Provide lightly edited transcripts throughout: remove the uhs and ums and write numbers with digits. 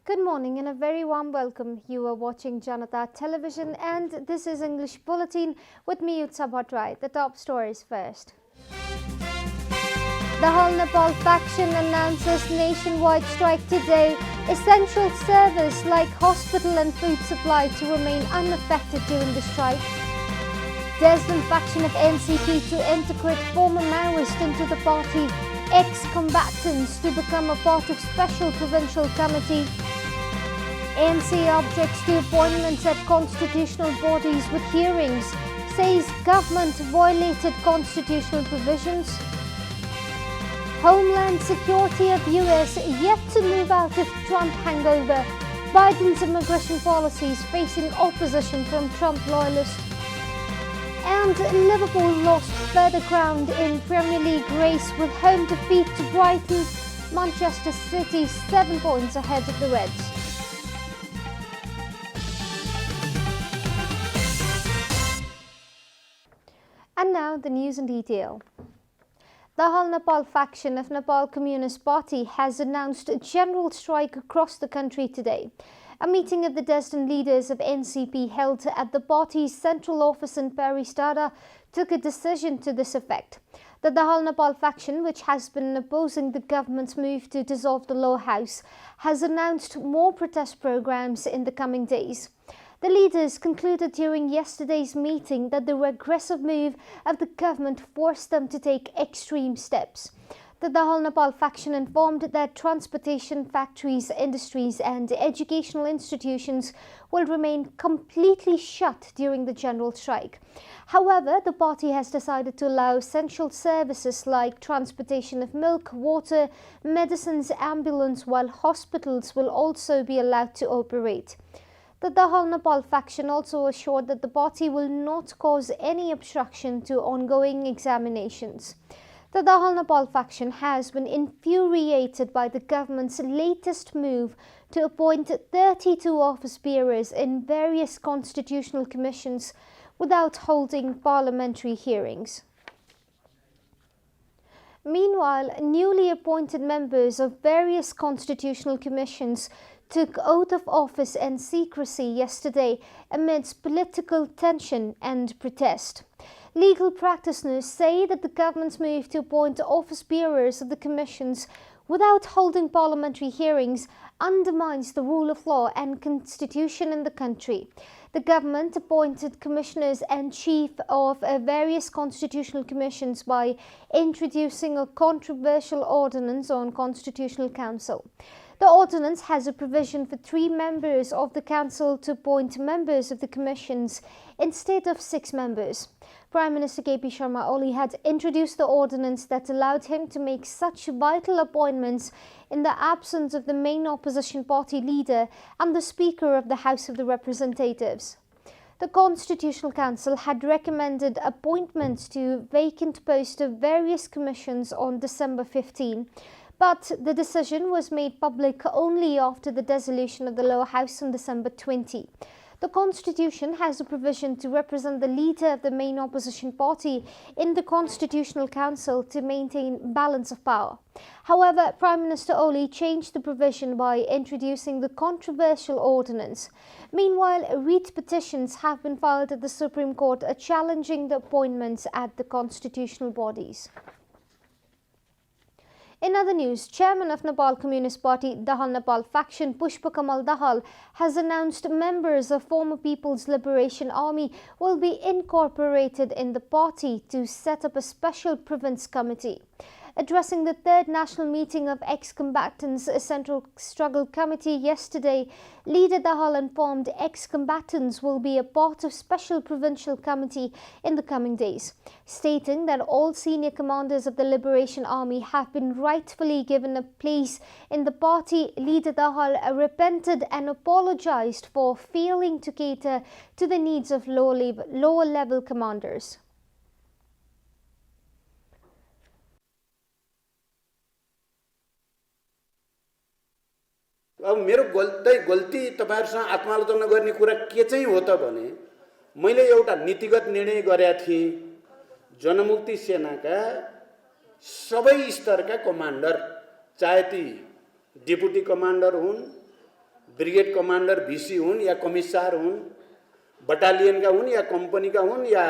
Good morning and a very warm welcome. You are watching JanataTelevision and this is English Bulletin with me, Utsa Bhattrai. The top stories first. The whole Nepal faction announces nationwide strike today. Essential service like hospital and food supply to remain unaffected during the strike. Desmond faction of NCP to integrate former Maoists into the party. Ex-combatants to become a part of special provincial committee. ANC objects to appointments at constitutional bodies with hearings, says government violated constitutional provisions. Homeland security of US yet to move out of Trump hangover. Biden's immigration policies facing opposition from Trump loyalists. And Liverpool lost further ground in Premier League race with home defeat to Brighton. Manchester City 7 points ahead of the Reds. And now the news in detail. The All Nepal faction of Nepal Communist Party has announced a general strike across the country today. A meeting of the destined leaders of NCP held at the party's central office in Paristada took a decision to this effect. The All Nepal faction, which has been opposing the government's move to dissolve the Law House, has announced more protest programs in the coming days. The leaders concluded during yesterday's meeting that the regressive move of the government forced them to take extreme steps. The All Nepal faction informed that transportation, factories, industries and educational institutions will remain completely shut during the general strike. However, the party has decided to allow essential services like transportation of milk, water, medicines, ambulance, while hospitals will also be allowed to operate. The All Nepal faction also assured that the party will not cause any obstruction to ongoing examinations. The All Nepal faction has been infuriated by the government's latest move to appoint 32 office bearers in various constitutional commissions without holding parliamentary hearings. Meanwhile, newly appointed members of various constitutional commissions took oath of office and secrecy yesterday amidst political tension and protest. Legal practitioners say that the government's move to appoint office bearers of the commissions without holding parliamentary hearings undermines the rule of law and constitution in the country. The government appointed commissioners and chief of various constitutional commissions by introducing a controversial ordinance on Constitutional Council. The ordinance has a provision for 3 members of the council to appoint members of the commissions instead of 6 members. Prime Minister KP Sharma Oli had introduced the ordinance that allowed him to make such vital appointments in the absence of the main opposition party leader and the Speaker of the House of the Representatives. The Constitutional Council had recommended appointments to vacant posts of various commissions on December 15. But the decision was made public only after the dissolution of the Lower House on December 20. The Constitution has a provision to represent the leader of the main opposition party in the Constitutional Council to maintain balance of power. However, Prime Minister Oli changed the provision by introducing the controversial ordinance. Meanwhile, writ petitions have been filed at the Supreme Court challenging the appointments at the constitutional bodies. In other news, Chairman of Nepal Communist Party, Dahal Nepal faction Pushpa Kamal Dahal has announced members of former People's Liberation Army will be incorporated in the party to set up a special province committee. Addressing the 3rd national meeting of ex-combatants Central Struggle Committee yesterday, Leader Dahal informed ex-combatants will be a part of special provincial committee in the coming days, stating that all senior commanders of the Liberation Army have been rightfully given a place in the party. Leader Dahal repented and apologized for failing to cater to the needs of lower level commanders. अब मेरो गल्ती तपाईहरुसँग आत्मालोचना गर्ने कुरा के चाहिँ हो त भने मैले एउटा नीतिगत निर्णय गरेका थिए जनमुक्ति सेनाका सबै स्तरका कमान्डर चाहे ती डेपुटी कमान्डर हुन् ब्रिगेड कमान्डर भिसी हुन् या कमिसार हुन्, बटालियनका हुन् या कम्पनीका हुन् या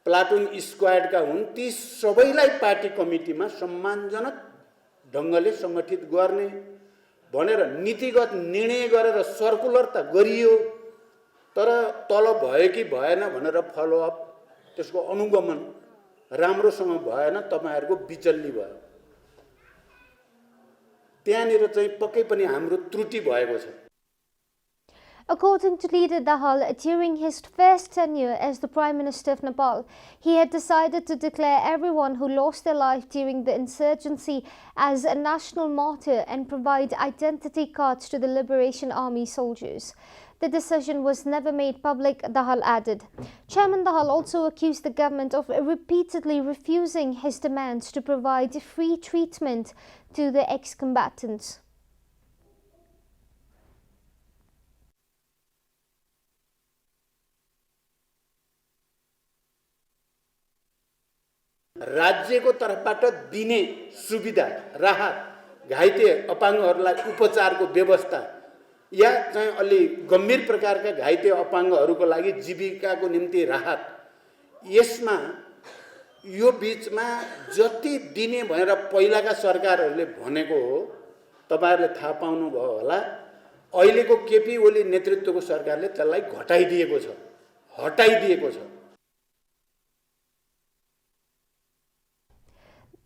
प्लाटुन स्क्वाडका हुन्, ती सबैलाई पार्टी कमिटीमा सम्मानजनक ढङ्गले सङ्गठित गर्ने भनेर नीतिगत निर्णय गरेर सर्कुलर त गरियो, तर तल भयो कि भएन भनेर फलोअप, त्यसको अनुगमन राम्रोसँग भएन, तपाईहरुको बिचल्ली भयो। त्यहाँनिर चाहिँ पक्कै पनि हाम्रो त्रुटि भएको छ। According to leader Dahal, during his first tenure as the Prime Minister of Nepal, he had decided to declare everyone who lost their life during the insurgency as a national martyr and provide identity cards to the Liberation Army soldiers. The decision was never made public, Dahal added. Chairman Dahal also accused the government of repeatedly refusing his demands to provide free treatment to the ex-combatants. राज्यको तर्फबाट दिने सुविधा, राहत, घाइते अपाङ्गहरूलाई उपचारको व्यवस्था या चाहिँ अलि गम्भीर प्रकारका घाइते अपाङ्गहरूको लागि जीविकाको निम्ति राहत, यसमा यो बीचमा जति दिने भनेर पहिलाका सरकारहरूले भनेको हो, तपाईहरुले थाहा पाउनु भयो होला। अहिलेको केपी ओली नेतृत्वको सरकारले त्यसलाई घटाइदिएको छ, हटाइदिएको छ।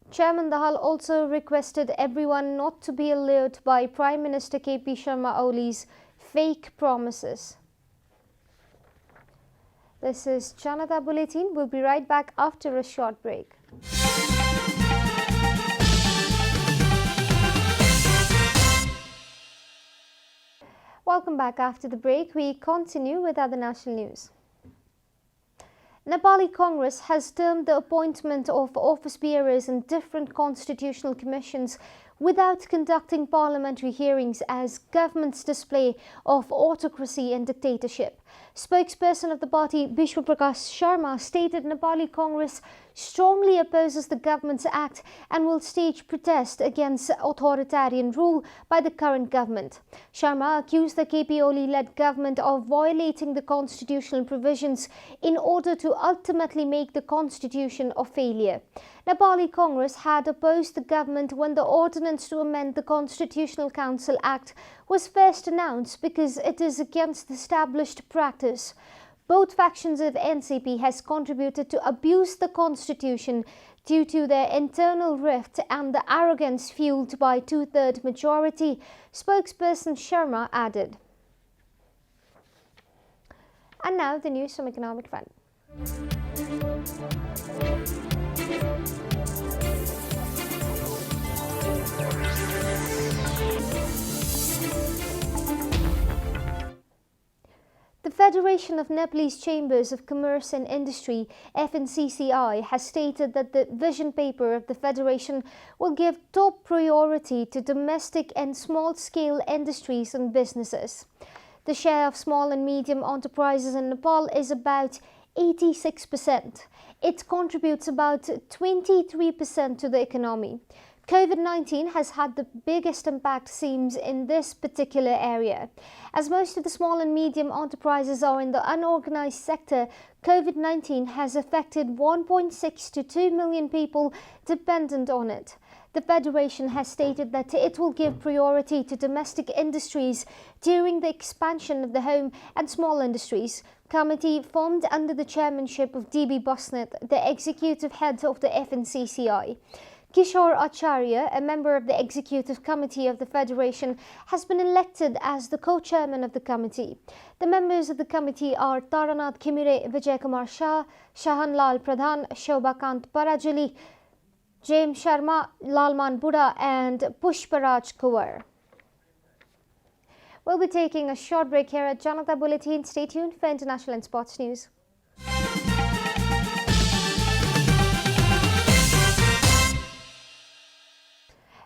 Chairman Dahal also requested everyone not to be allured by Prime Minister KP Sharma Oli's fake promises. This is Janata Bulletin. We'll be right back after a short break. Welcome back after the break. We continue with other national news. Nepali Congress has termed the appointment of office bearers in different constitutional commissions without conducting parliamentary hearings as government's display of autocracy and dictatorship. Spokesperson of the party, Bishwa Prakash Sharma, stated Nepali Congress strongly opposes the government's act and will stage protest against authoritarian rule by the current government. Sharma accused the KP Oli-led government of violating the constitutional provisions in order to ultimately make the constitution a failure. Nepali Congress had opposed the government when the ordinance to amend the Constitutional Council Act was first announced because it is against the established practice. Both factions of NCP has contributed to abuse the constitution due to their internal rift and the arrogance fueled by two-third majority, spokesperson Sharma added. And now the news from Economic Front. The Federation of Nepalese Chambers of Commerce and Industry, FNCCI, has stated that the vision paper of the Federation will give top priority to domestic and small-scale industries and businesses. The share of small and medium enterprises in Nepal is about 86%. It contributes about 23% to the economy. COVID-19 has had the biggest impact, seems, in this particular area. As most of the small and medium enterprises are in the unorganized sector, COVID-19 has affected 1.6 to 2 million people dependent on it. The Federation has stated that it will give priority to domestic industries during the expansion of the home and small industries. Committee formed under the chairmanship of DB Busnet, the executive head of the FNCCI. Kishore Acharya, a member of the Executive Committee of the Federation, has been elected as the co-chairman of the committee. The members of the committee are Taranath Khimire, Vijay Kumar Shah, Shahan Lal Pradhan, Shobhakant Parajuli, James Sharma, Lalman Buddha and Pushparaj Kuwar. We'll be taking a short break here at Janata Bulletin. Stay tuned for international and sports news.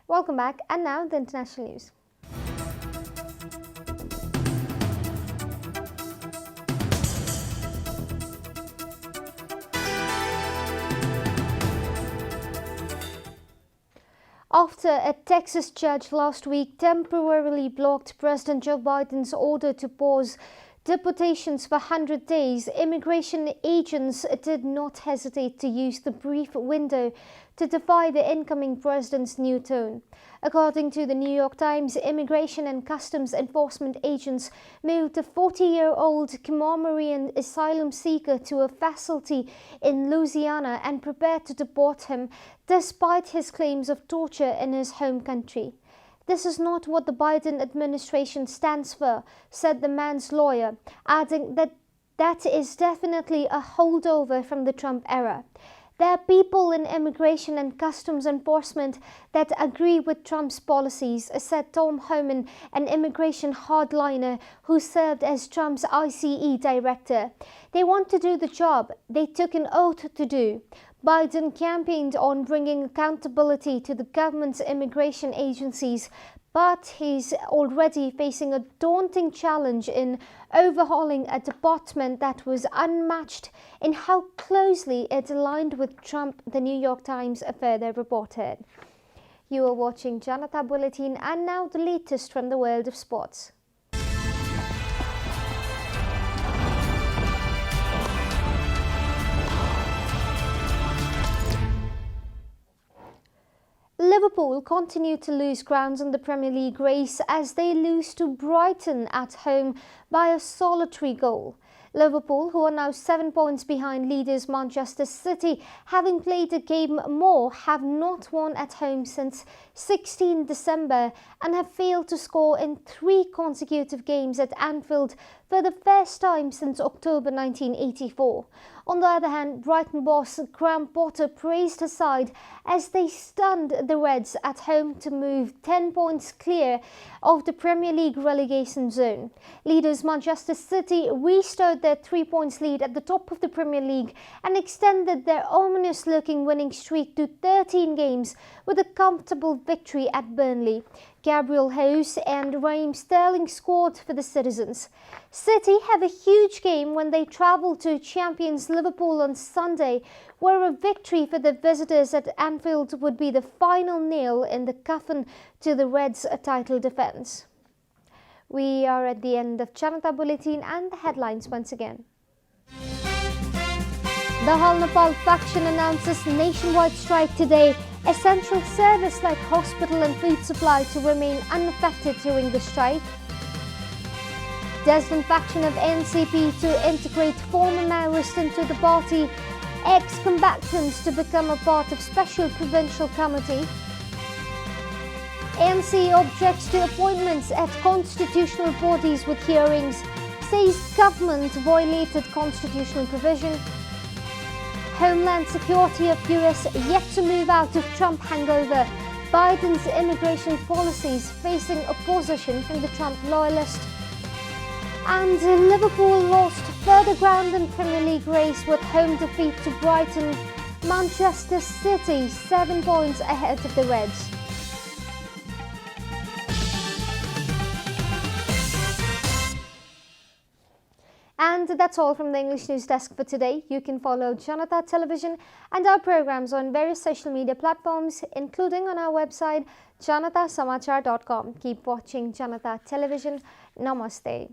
Welcome back, and now the international news. After a Texas judge last week temporarily blocked President Joe Biden's order to pause deportations for 100 days, immigration agents did not hesitate to use the brief window to defy the incoming president's new tone. According to the New York Times, Immigration and Customs Enforcement agents moved a 40-year-old Comorian asylum seeker to a facility in Louisiana and prepared to deport him despite his claims of torture in his home country. "This is not what the Biden administration stands for," said the man's lawyer, adding that that is definitely a holdover from the Trump era. "There are people in immigration and customs enforcement that agree with Trump's policies," said Tom Homan, an immigration hardliner who served as Trump's ICE director. "They want to do the job they took an oath to do." Biden campaigned on bringing accountability to the government's immigration agencies, but he's already facing a daunting challenge in overhauling a department that was unmatched in how closely it aligned with Trump, the New York Times further reported. You are watching Janata Bulletin, and now the latest from the world of sports. Liverpool continue to lose ground in the Premier League race as they lose to Brighton at home by a solitary goal. Liverpool, who are now 7 points behind leaders Manchester City, having played a game more, have not won at home since 16 December and have failed to score in 3 consecutive games at Anfield for the first time since October 1984. On the other hand, Brighton boss Graham Potter praised his side as they stunned the Reds at home to move 10 points clear of the Premier League relegation zone. Leaders Manchester City restored their 3 points lead at the top of the Premier League and extended their ominous-looking winning streak to 13 games with a comfortable victory at Burnley. Gabriel Jesus and Raheem Sterling scored for the citizens. City have a huge game when they travel to champions Liverpool on Sunday, where a victory for the visitors at Anfield would be the final nail in the coffin to the Reds' title defence. We are at the end of Janata Bulletin and the headlines once again. The Hal Nepal faction announces nationwide strike today. Essential service like hospital and food supply to remain unaffected during the strike. Dissident faction of NCP to integrate former Maoists into the party. Ex-combatants to become a part of special provincial committee. ANC objects to appointments at constitutional bodies with hearings. Says government violated constitutional provision. Homeland Security of US yet to move out of Trump hangover. Biden's immigration policies facing opposition from the Trump loyalists. And Liverpool lost further ground in Premier League race with home defeat to Brighton. Manchester City 7 points ahead of the Reds. And that's all from the English News Desk for today. You can follow Janata Television and our programs on various social media platforms, including on our website, janatasamachar.com. Keep watching Janata Television. Namaste.